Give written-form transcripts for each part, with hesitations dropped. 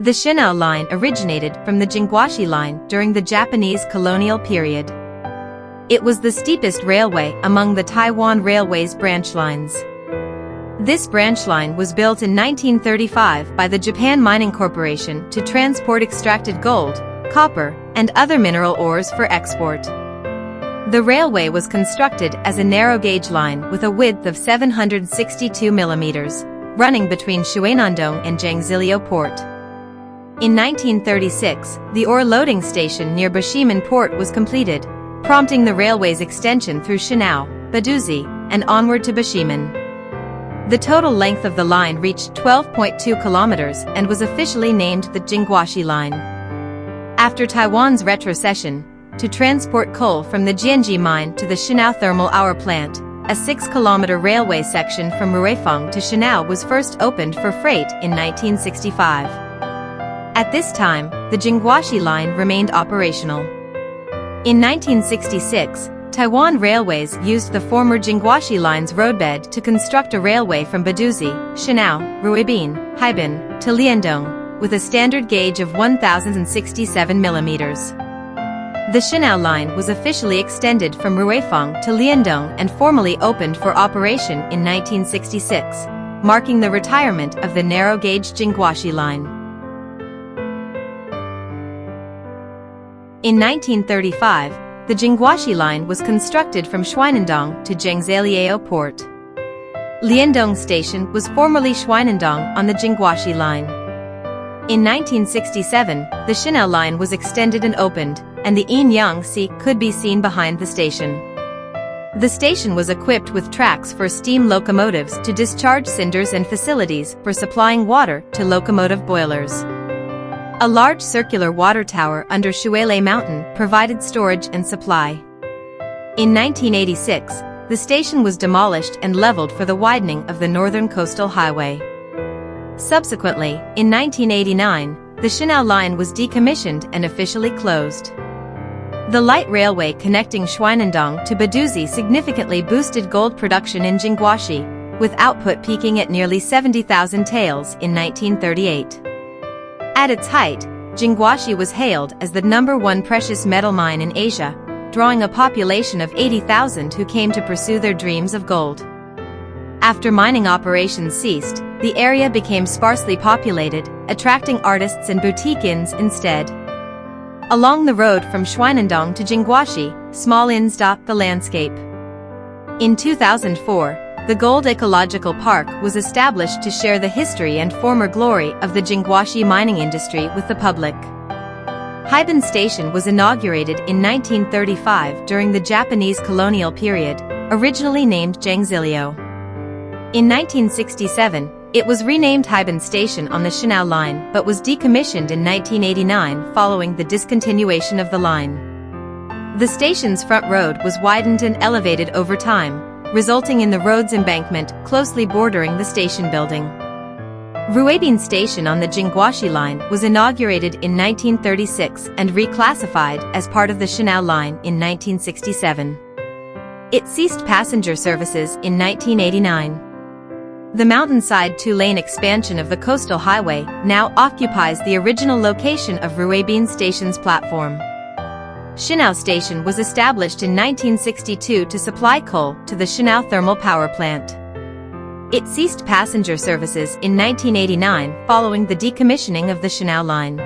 The Shen'ao Line originated from the Jingguashi Line during the Japanese colonial period. It was the steepest railway among the Taiwan Railway's branch lines. This branch line was built in 1935 by the Japan Mining Corporation to transport extracted gold, copper, and other mineral ores for export. The railway was constructed as a narrow-gauge line with a width of 762 millimeters, running between Shuinandong and Jiangzilio Port. In 1936, the ore loading station near Bashimen Port was completed, prompting the railway's extension through Shen'ao, Baduzi, and onward to Bashimen. The total length of the line reached 12.2 kilometers and was officially named the Jingguashi Line. After Taiwan's retrocession, to transport coal from the Jianji mine to the Shen'ao Thermal Power Plant, a 6-kilometer railway section from Ruifang to Shen'ao was first opened for freight in 1965. At this time, the Jingguashi Line remained operational. In 1966, Taiwan Railways used the former Jingguashi Line's roadbed to construct a railway from Baduzi, Shen'ao, Ruibin, Haibin, to Liandong, with a standard gauge of 1,067 millimeters. The Shen'ao Line was officially extended from Ruifang to Liandong and formally opened for operation in 1966, marking the retirement of the narrow-gauge Jingguashi Line. In 1935, the Jingguashi Line was constructed from Shuinandong to Jiangzilio Port. Liandong Station was formerly Shuinandong on the Jingguashi Line. In 1967, the Shen'ao Line was extended and opened, and the Yin-Yang Sea could be seen behind the station. The station was equipped with tracks for steam locomotives to discharge cinders and facilities for supplying water to locomotive boilers. A large circular water tower under Shuilei Mountain provided storage and supply. In 1986, the station was demolished and leveled for the widening of the Northern Coastal Highway. Subsequently, in 1989, the Shen'ao Line was decommissioned and officially closed. The light railway connecting Shuinandong to Baduzi significantly boosted gold production in Jingguashi, with output peaking at nearly 70,000 taels in 1938. At its height, Jingguashi was hailed as the #1 precious metal mine in Asia, drawing a population of 80,000 who came to pursue their dreams of gold. After mining operations ceased, the area became sparsely populated, attracting artists and boutique inns instead. Along the road from Shuinandong to Jingguashi, small inns dot the landscape. In 2004, the Gold Ecological Park was established to share the history and former glory of the Jingguashi mining industry with the public. Haibin Station was inaugurated in 1935 during the Japanese colonial period, originally named Jiangzilio. In 1967, it was renamed Haibin Station on the Shen'ao Line but was decommissioned in 1989 following the discontinuation of the line. The station's front road was widened and elevated over time, resulting in the road's embankment closely bordering the station building. Ruibin Station on the Jingguashi Line was inaugurated in 1936 and reclassified as part of the Shen'ao Line in 1967. It ceased passenger services in 1989. The mountainside 2-lane expansion of the coastal highway now occupies the original location of Ruibin Station's platform. Shen'ao Station was established in 1962 to supply coal to the Shen'ao Thermal Power Plant. It ceased passenger services in 1989 following the decommissioning of the Shen'ao Line.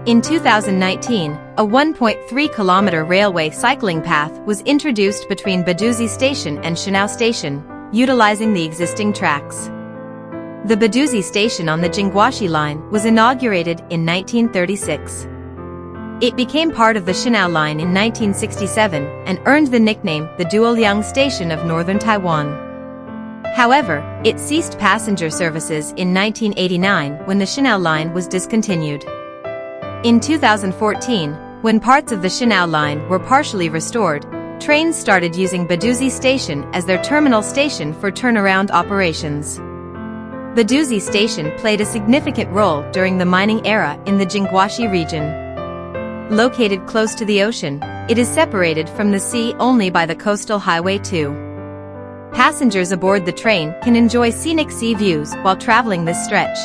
In 2019, a 1.3-kilometer railway cycling path was introduced between Baduzi Station and Shen'ao Station, utilizing the existing tracks. The Baduzi Station on the Jingguashi Line was inaugurated in 1936. It became part of the Shen'ao Line in 1967 and earned the nickname the Duoliang Station of Northern Taiwan. However, it ceased passenger services in 1989 when the Shen'ao Line was discontinued. In 2014, when parts of the Shen'ao Line were partially restored, trains started using Baduzi Station as their terminal station for turnaround operations. Baduzi Station played a significant role during the mining era in the Jingguashi region. Located close to the ocean, it is separated from the sea only by the Coastal Highway 2. Passengers aboard the train can enjoy scenic sea views while traveling this stretch.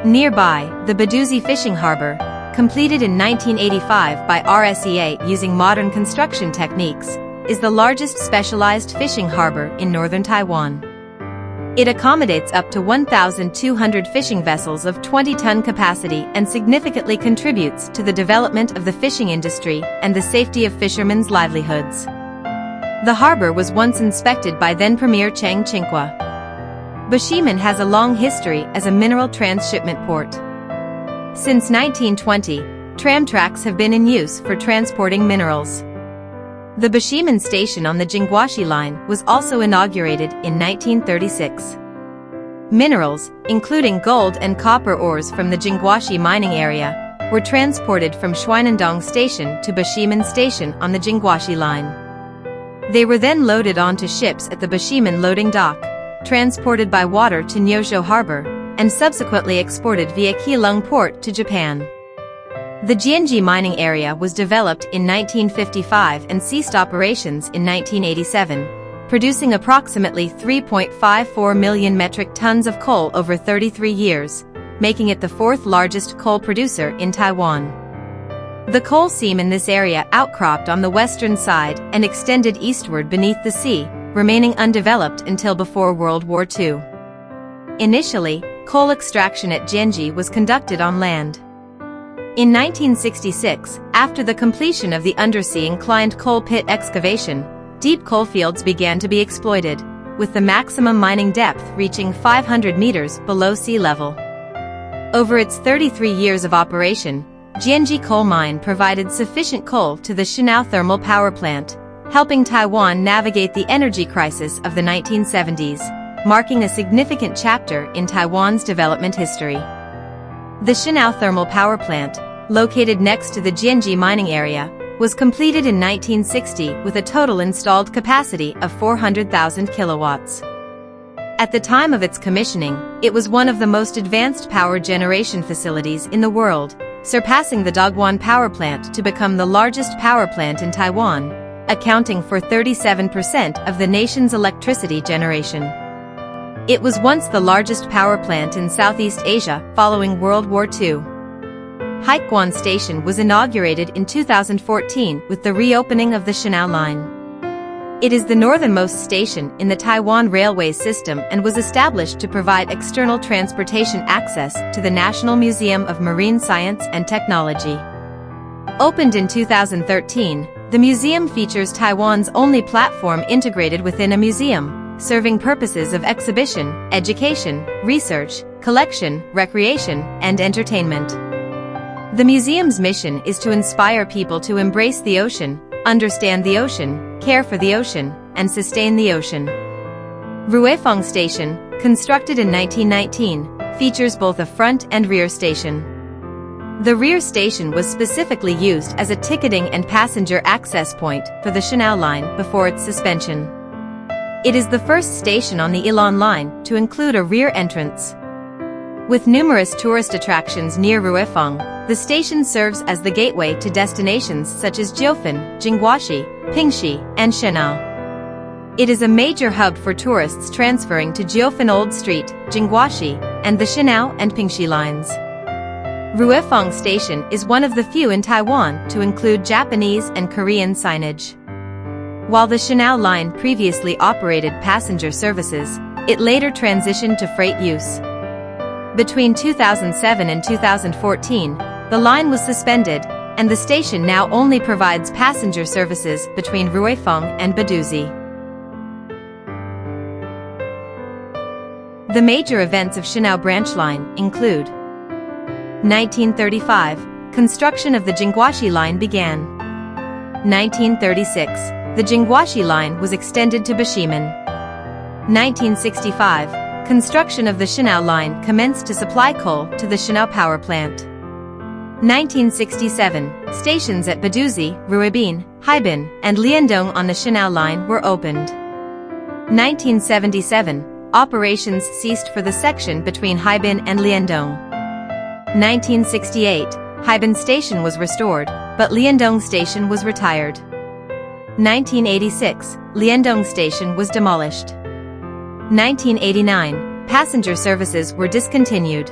Nearby, the Baduzi Fishing Harbor, completed in 1985 by RSEA using modern construction techniques, is the largest specialized fishing harbor in northern Taiwan. It accommodates up to 1,200 fishing vessels of 20-ton capacity and significantly contributes to the development of the fishing industry and the safety of fishermen's livelihoods. The harbor was once inspected by then-Premier Chang Chinqua. Bashimen has a long history as a mineral transshipment port. Since 1920, tram tracks have been in use for transporting minerals. The Bashimen station on the Jingguashi Line was also inaugurated in 1936. Minerals, including gold and copper ores from the Jingguashi mining area, were transported from Shen'ao Station to Bashimen Station on the Jingguashi Line. They were then loaded onto ships at the Bashimen loading dock, transported by water to Nyosho Harbor, and subsequently exported via Keelung Port to Japan. The Jianji mining area was developed in 1955 and ceased operations in 1987, producing approximately 3.54 million metric tons of coal over 33 years, making it the fourth largest coal producer in Taiwan. The coal seam in this area outcropped on the western side and extended eastward beneath the sea, remaining undeveloped until before World War II. Initially, coal extraction at Jianji was conducted on land. In 1966, after the completion of the undersea inclined coal pit excavation, deep coal fields began to be exploited, with the maximum mining depth reaching 500 meters below sea level. Over its 33 years of operation, Jianji Coal Mine provided sufficient coal to the Shen'ao Thermal Power Plant, helping Taiwan navigate the energy crisis of the 1970s, marking a significant chapter in Taiwan's development history. The Shen'ao Thermal Power Plant, located next to the Jianji mining area, was completed in 1960 with a total installed capacity of 400,000 kilowatts. At the time of its commissioning, it was one of the most advanced power generation facilities in the world, surpassing the Dogwon Power Plant to become the largest power plant in Taiwan, accounting for 37% of the nation's electricity generation. It was once the largest power plant in Southeast Asia following World War II. Haikuan Station was inaugurated in 2014 with the reopening of the Shen'ao Line. It is the northernmost station in the Taiwan railway system and was established to provide external transportation access to the National Museum of Marine Science and Technology. Opened in 2013, the museum features Taiwan's only platform integrated within a museum, serving purposes of exhibition, education, research, collection, recreation, and entertainment. The museum's mission is to inspire people to embrace the ocean, understand the ocean, care for the ocean, and sustain the ocean. Ruifeng Station, constructed in 1919, features both a front and rear station. The rear station was specifically used as a ticketing and passenger access point for the Shen'ao Line before its suspension. It is the first station on the Ilan Line to include a rear entrance. With numerous tourist attractions near Ruifeng, the station serves as the gateway to destinations such as Jiufen, Jingguashi, Pingxi, and Shen'ao. It is a major hub for tourists transferring to Jiufen Old Street, Jingguashi, and the Shen'ao and Pingxi lines. Ruifeng Station is one of the few in Taiwan to include Japanese and Korean signage. While the Shen'ao Line previously operated passenger services, it later transitioned to freight use. Between 2007 and 2014, the line was suspended, and the station now only provides passenger services between Ruifeng and Baduzi. The major events of Shen'ao Branch Line include 1935, construction of the Jingguashi Line began. 1936, the Jingguashi Line was extended to Bashimen. 1965, construction of the Shen'ao Line commenced to supply coal to the Shen'ao Power Plant. 1967, stations at Baduzi, Ruibin, Haibin, and Liandong on the Shen'ao Line were opened. 1977, operations ceased for the section between Haibin and Liandong. 1968, Haibin Station was restored, but Liandong Station was retired. 1986, Liandong Station was demolished. 1989, passenger services were discontinued.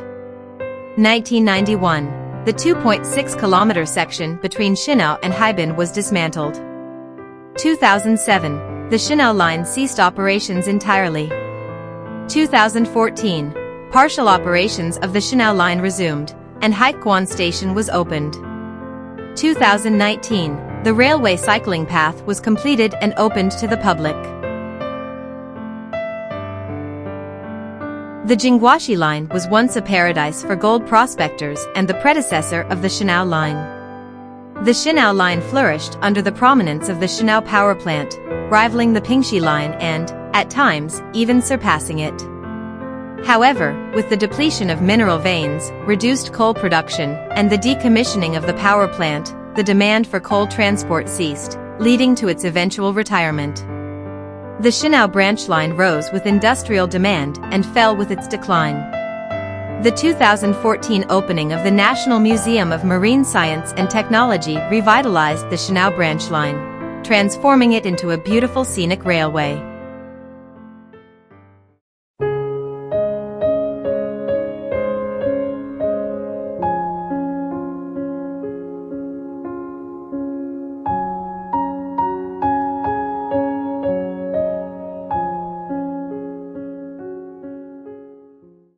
1991. The 2.6-kilometer section between Shen'ao and Haibin was dismantled. 2007. The Shen'ao line ceased operations entirely. 2014. Partial operations of the Shen'ao line resumed, and Haikuan Station was opened. 2019. The railway cycling path was completed and opened to the public. The Jingguashi Line was once a paradise for gold prospectors and the predecessor of the Shen'ao Line. The Shen'ao Line flourished under the prominence of the Shen'ao power plant, rivaling the Pingxi Line and, at times, even surpassing it. However, with the depletion of mineral veins, reduced coal production, and the decommissioning of the power plant, the demand for coal transport ceased, leading to its eventual retirement. The Shen'ao Branch Line rose with industrial demand and fell with its decline. The 2014 opening of the National Museum of Marine Science and Technology revitalized the Shen'ao Branch Line, transforming it into a beautiful scenic railway.